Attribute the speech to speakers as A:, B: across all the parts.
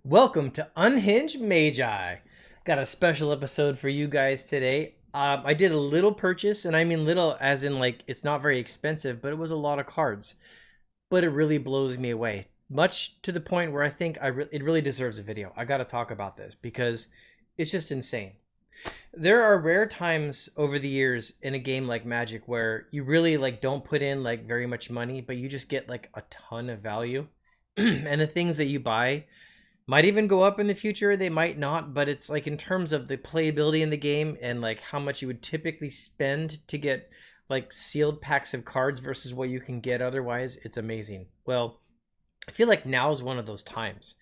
A: Welcome to Unhinged Magi. Got a special episode for you guys today. I did a little purchase, and I mean little as in like it's not very expensive, but it was a lot of cards. But it really blows me away, much to the point where I think it really deserves a video. I got to talk about this because it's just insane. There are rare times over the years in a game like Magic where you really like don't put in like very much money, but you just get like a ton of value, and the things that you buy might even go up in the future. They might not, but it's like in terms of the playability in the game and like how much you would typically spend to get like sealed packs of cards versus what you can get otherwise, it's amazing. Well, I feel like now is one of those times.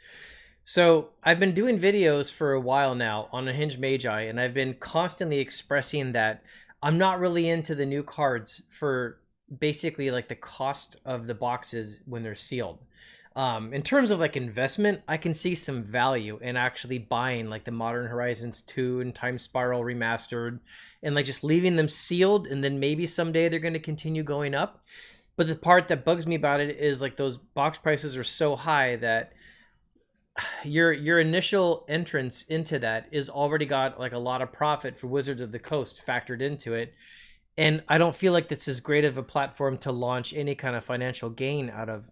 A: So I've been doing videos for a while now on Unhinged Magi, and I've been constantly expressing that I'm not really into the new cards for basically like the cost of the boxes when they're sealed. In terms of like investment, I can see some value in actually buying like the Modern Horizons 2 and Time Spiral Remastered and like just leaving them sealed, and then maybe someday they're going to continue going up. But the part that bugs me about it is like those box prices are so high that your initial entrance into that is already got like a lot of profit for Wizards of the Coast factored into it. And I don't feel like this is great of a platform to launch any kind of financial gain out of.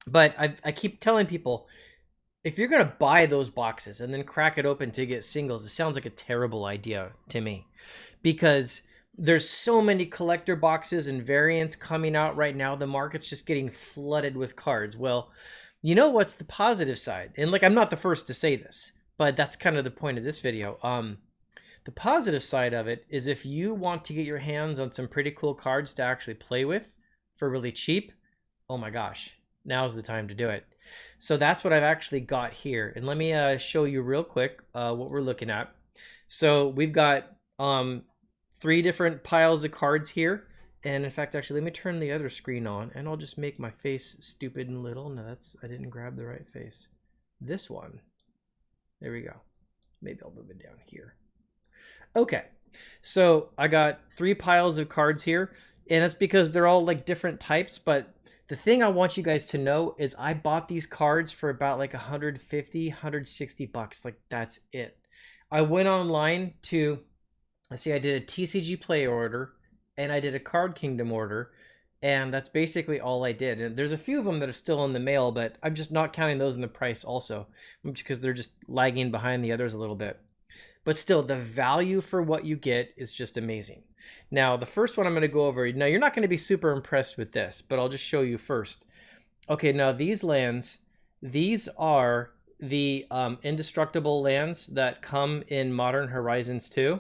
A: But I keep telling people, if you're going to buy those boxes and then crack it open to get singles, it sounds like a terrible idea to me, because there's so many collector boxes and variants coming out right now. The market's just getting flooded with cards. Well, you know what's the positive side? And like, I'm not the first to say this, but that's kind of the point of this video. The positive side of it is if you want to get your hands on some pretty cool cards to actually play with for really cheap, oh my gosh, now's the time to do it. So that's what I've actually got here. And let me show you real quick what we're looking at. So we've got 3 different piles of cards here. And in fact, actually, let me turn the other screen on and I'll just make my face stupid and little. No, I didn't grab the right face. This one. There we go. Maybe I'll move it down here. Okay. So I got 3 piles of cards here, and that's because they're all like different types. But the thing I want you guys to know is I bought these cards for about like 150, 160 bucks. Like that's it. I went online to, let's see, I did a TCG Player order and I did a Card Kingdom order, and that's basically all I did. And there's a few of them that are still in the mail, but I'm just not counting those in the price also, because they're just lagging behind the others a little bit. But still, the value for what you get is just amazing. Now, the first one I'm going to go over, now you're not going to be super impressed with this, but I'll just show you first. Okay, now these lands, these are the indestructible lands that come in Modern Horizons 2.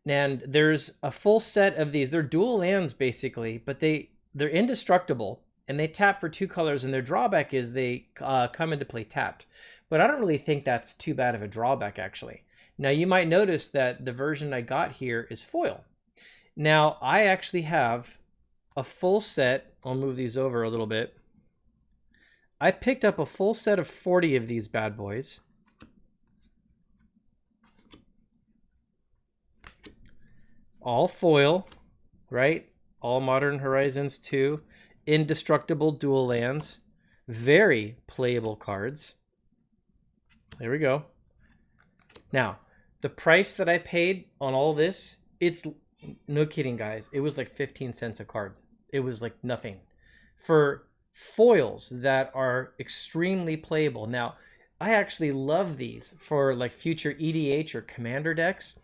A: And there's a full set of these. They're dual lands basically, but they're indestructible, and they tap for 2 colors, and their drawback is they come into play tapped. But I don't really think that's too bad of a drawback, actually. Now, you might notice that the version I got here is foil. Now, I actually have a full set. I'll move these over a little bit. I picked up a full set of 40 of these bad boys. All foil, right? All Modern Horizons 2. Indestructible dual lands. Very playable cards. There we go. Now, the price that I paid on all this, it's no kidding, guys. It was like 15 cents a card. It was like nothing for foils that are extremely playable. Now, I actually love these for like future EDH or commander decks.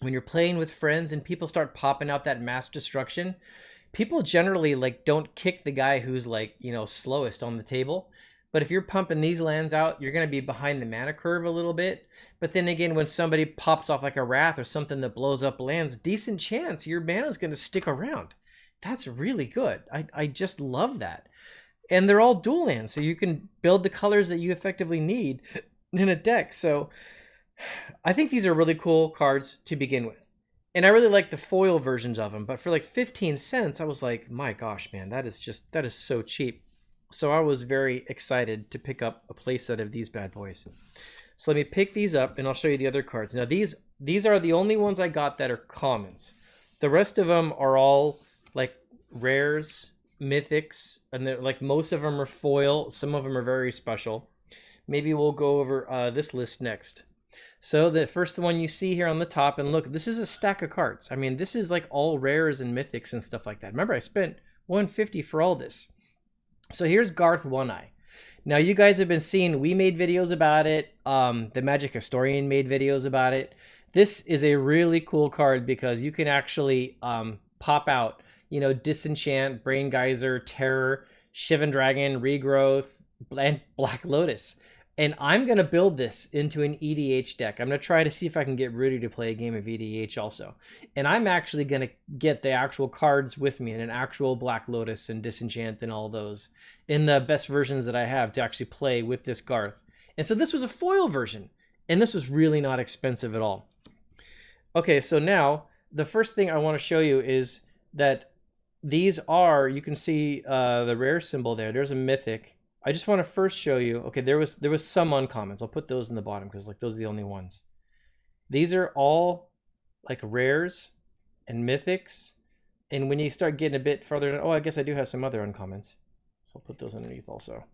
A: When you're playing with friends and people start popping out that mass destruction, people generally like don't kick the guy who's like, you know, slowest on the table. But if you're pumping these lands out, you're going to be behind the mana curve a little bit. But then again, when somebody pops off like a Wrath or something that blows up lands, decent chance your mana is going to stick around. That's really good. I just love that. And they're all dual lands, so you can build the colors that you effectively need in a deck. So I think these are really cool cards to begin with. And I really like the foil versions of them. But for like 15 cents, I was like, my gosh, man, that is so cheap. So I was very excited to pick up a playset of these bad boys. So let me pick these up, and I'll show you the other cards. Now these are the only ones I got that are commons. The rest of them are all like rares, mythics, and like most of them are foil. Some of them are very special. maybe we'll go over this list next. So the first one you see here on the top, and look, this is a stack of cards. I mean, this is like all rares and mythics and stuff like that. Remember, I spent $150 for all this. So here's Garth One Eye. Now you guys have been seeing, we made videos about it. The Magic Historian made videos about it. This is a really cool card because you can actually pop out, you know, Disenchant, Brain Geyser, Terror, Shivan Dragon, Regrowth, and Black Lotus. And I'm going to build this into an EDH deck. I'm going to try to see if I can get Rudy to play a game of EDH also. And I'm actually going to get the actual cards with me in an actual Black Lotus and Disenchant and all those in the best versions that I have to actually play with this Garth. And so this was a foil version. And this was really not expensive at all. Okay, so now the first thing I want to show you is that these are, you can see the rare symbol there. There's a mythic. I just want to first show you, okay, there was some uncommons. I'll put those in the bottom because like those are the only ones. These are all like rares and mythics. And when you start getting a bit further, oh, I guess I do have some other uncommons. So I'll put those underneath also.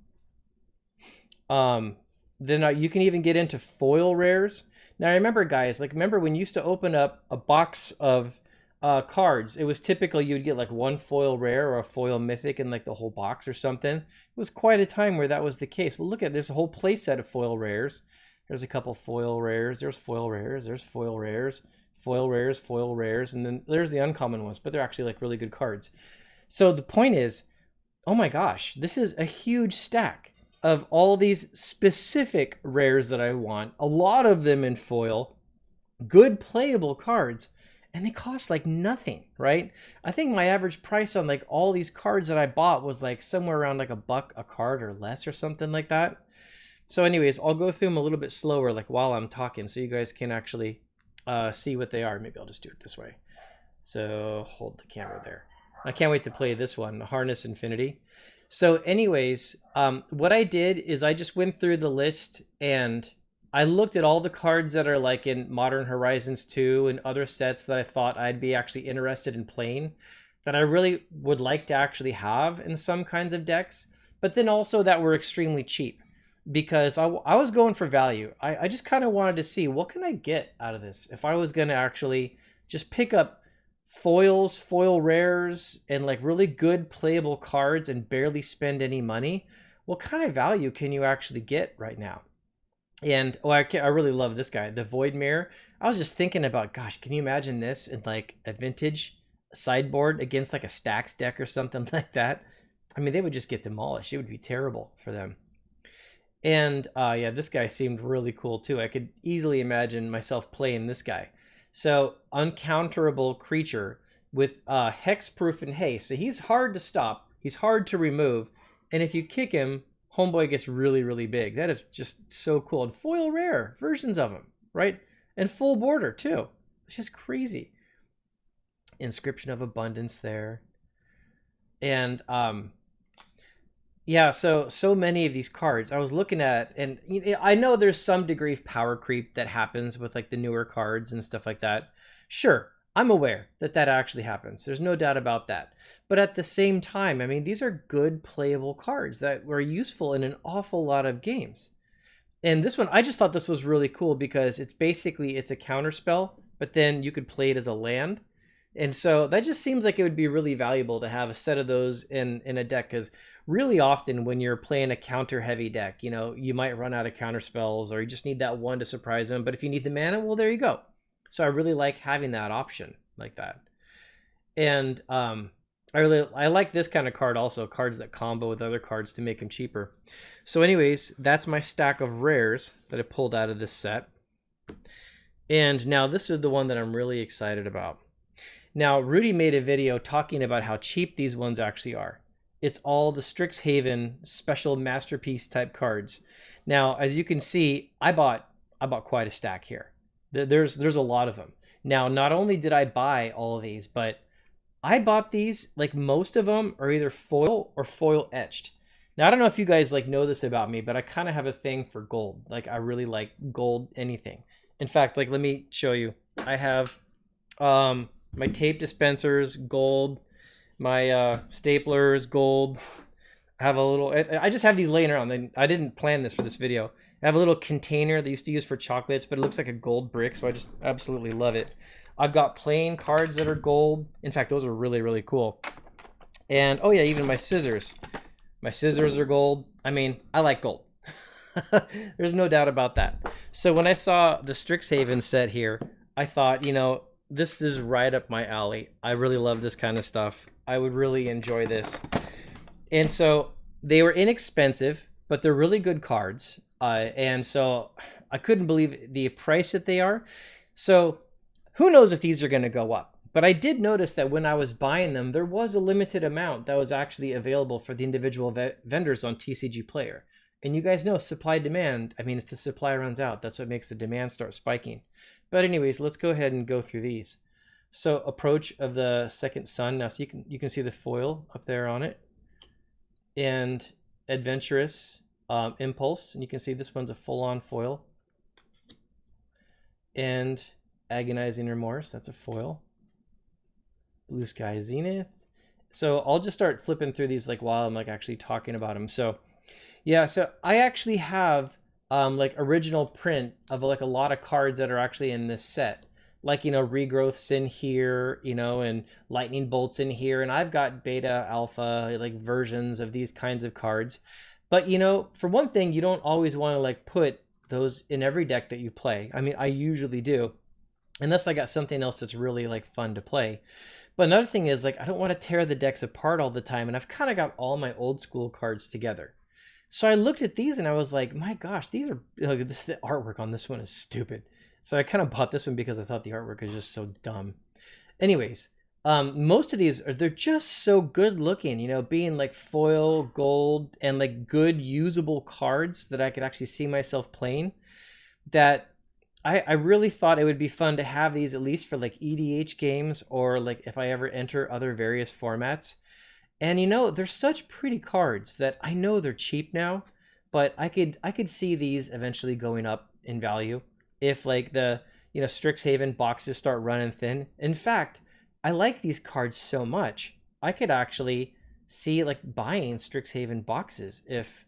A: Then you can even get into foil rares. Now remember guys, like remember when you used to open up a box of cards, it was typical you would get like one foil rare or a foil mythic in like the whole box or something. It was quite a time where that was the case. Well, look at, there's a whole play set of foil rares. There's a couple foil rares. There's foil rares. There's foil rares. Foil rares. Foil rares. And then there's the uncommon ones, but they're actually like really good cards. So the point is, oh my gosh, this is a huge stack of all these specific rares that I want. A lot of them in foil. Good playable cards. And they cost like nothing, right? I think my average price on like all these cards that I bought was like somewhere around like $1 a card or less or something like that. So anyways, I'll go through them a little bit slower like while I'm talking so you guys can actually see what they are. Maybe I'll just do it this way. So hold the camera there. I can't wait to play this one, Harness Infinity. So anyways, what I did is I just went through the list and I looked at all the cards that are like in Modern Horizons 2 and other sets that I thought I'd be actually interested in playing, that I really would like to actually have in some kinds of decks, but then also that were extremely cheap because I was going for value. I just kind of wanted to see what can I get out of this if I was going to actually just pick up foils, foil rares, and like really good playable cards and barely spend any money. What kind of value can you actually get right now? And oh, I really love this guy, the Voidmere. I was just thinking about, gosh, can you imagine this in like a vintage sideboard against like a Stacks deck or something like that? I mean, they would just get demolished. It would be terrible for them. And yeah, this guy seemed really cool too. I could easily imagine myself playing this guy. So uncounterable creature with hexproof and haste. So he's hard to stop. He's hard to remove. And if you kick him, Homeboy gets really, really big. That is just so cool. And foil rare versions of him, right? And full border too. It's just crazy. Inscription of Abundance there. And yeah, so many of these cards I was looking at, and I know there's some degree of power creep that happens with like the newer cards and stuff like that. Sure, I'm aware that that actually happens. There's no doubt about that. But at the same time, I mean, these are good playable cards that were useful in an awful lot of games. And this one, I just thought this was really cool because it's basically, it's a counter spell, but then you could play it as a land. And so that just seems like it would be really valuable to have a set of those in a deck, because really often when you're playing a counter heavy deck, you know, you might run out of counter spells or you just need that one to surprise them. But if you need the mana, well, there you go. So I really like having that option like that. And I like this kind of card also, cards that combo with other cards to make them cheaper. So anyways, that's my stack of rares that I pulled out of this set. And now this is the one that I'm really excited about. Now, Rudy made a video talking about how cheap these ones actually are. It's all the Strixhaven special masterpiece type cards. Now, as you can see, I bought quite a stack here. There's a lot of them. Now, not only did I buy all of these, but I bought these, like most of them are either foil or foil etched. Now, I don't know if you guys like know this about me, but I kind of have a thing for gold. Like I really like gold anything. In fact, like let me show you. I have my tape dispensers, gold, my staplers, gold. I have a little, I just have these laying around. I didn't plan this for this video. I have a little container that I used to use for chocolates, but it looks like a gold brick, so I just absolutely love it. I've got plain cards that are gold. In fact, those are really, really cool. And oh yeah, even my scissors. My scissors are gold. I mean, I like gold. There's no doubt about that. So when I saw the Strixhaven set here, I thought, you know, this is right up my alley. I really love this kind of stuff. I would really enjoy this. And so they were inexpensive, but they're really good cards. And so I couldn't believe the price that they are. So who knows if these are going to go up. But I did notice that when I was buying them, there was a limited amount that was actually available for the individual vendors on TCG Player. And you guys know supply demand. I mean, if the supply runs out, that's what makes the demand start spiking. But anyways, let's go ahead and go through these. So Approach of the Second Sun. Now, so you can see the foil up there on it. And Adventurous Impulse. And you can see this one's a full-on foil. And Agonizing Remorse. That's a foil. Blue Sky Zenith. So I'll just start flipping through these like while I'm like actually talking about them. So yeah, so I actually have like original print of like a lot of cards that are actually in this set. Like, you know, Regrowth's in here, you know, and Lightning Bolt's in here. And I've got beta, alpha, like versions of these kinds of cards. But, you know, for one thing, you don't always want to like put those in every deck that you play. I mean, I usually do, unless I got something else that's really like fun to play. But another thing is like, I don't want to tear the decks apart all the time. And I've kind of got all my old school cards together. So I looked at these and I was like, my gosh, these are, look, the artwork on this one is stupid. So I kind of bought this one because I thought the artwork was just so dumb. Anyways, most of these they're just so good looking, you know, being like foil, gold, and like good usable cards that I could actually see myself playing, that I really thought it would be fun to have these at least for like EDH games, or like if I ever enter other various formats. And you know, they're such pretty cards that I know they're cheap now, but I could see these eventually going up in value if like the, you know, Strixhaven boxes start running thin. In fact, I like these cards so much, I could actually see like buying Strixhaven boxes if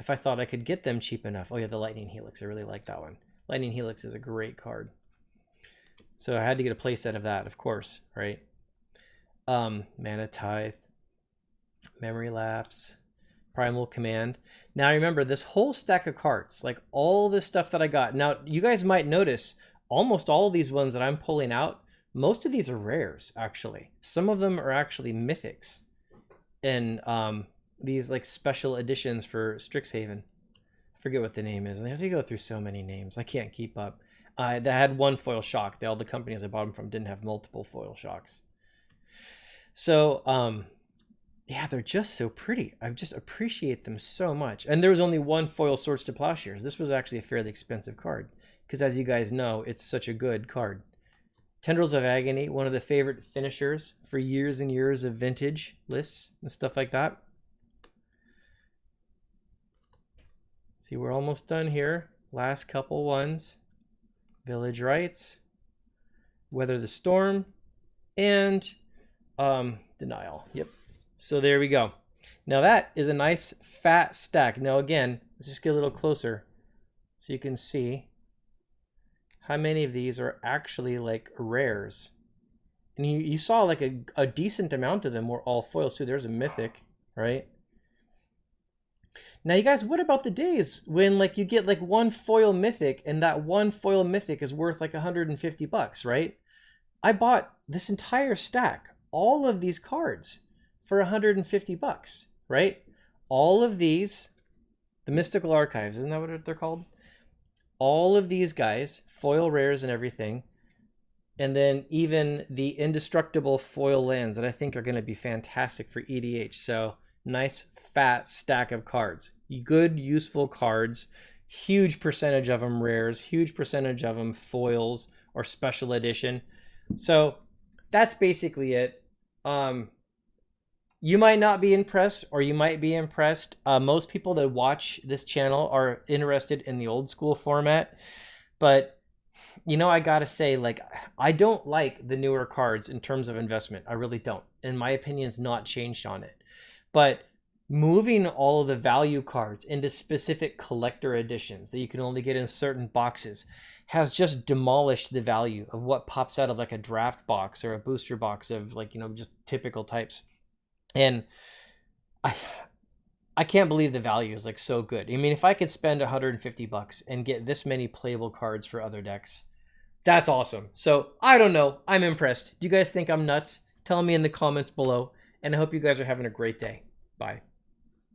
A: I thought I could get them cheap enough. Oh yeah, the Lightning Helix, I really like that one. Lightning Helix is a great card. So I had to get a playset of that, of course, right? Mana Tithe, Memory Lapse, Primal Command. Now remember, this whole stack of cards, like all this stuff that I got. Now you guys might notice almost all of these ones that I'm pulling out, most of these are rares actually. Some of them are actually mythics, and these like special editions for Strixhaven. I forget what the name is. I have to go through so many names. I can't keep up. That had one foil shock. All the companies I bought them from didn't have multiple foil shocks. So yeah, they're just so pretty. I just appreciate them so much. And there was only one foil Swords to Plowshares. This was actually a fairly expensive card, because as you guys know, it's such a good card. Tendrils of Agony, one of the favorite finishers for years and years of vintage lists and stuff like that. See, we're almost done here. Last couple ones. Village Rites, Weather the Storm, and Denial. Yep. So there we go. Now that is a nice fat stack. Now again, let's just get a little closer so you can see how many of these are actually like rares. And you saw like a decent amount of them were all foils too. There's a mythic, right? Now you guys, what about the days when like you get like one foil mythic and that one foil mythic is worth like $150, right? I bought this entire stack, all of these cards, for $150, right? All of these, the Mystical Archives, isn't that what they're called? All of these guys, foil rares and everything, and then even the indestructible foil lands that I think are going to be fantastic for EDH. So nice fat stack of cards, good useful cards, huge percentage of them rares, huge percentage of them foils or special edition. So that's basically it. You might not be impressed, or you might be impressed. Most people that watch this channel are interested in the old school format, but you know, I gotta say, like, I don't like the newer cards in terms of investment. I really don't. And my opinion's not changed on it. But moving all of the value cards into specific collector editions that you can only get in certain boxes has just demolished the value of what pops out of like a draft box or a booster box of like, just typical types. And I can't believe the value is like so good. I mean, if I could spend $150 and get this many playable cards for other decks, that's awesome. So I don't know. I'm impressed. Do you guys think I'm nuts? Tell me in the comments below. And I hope you guys are having a great day. Bye.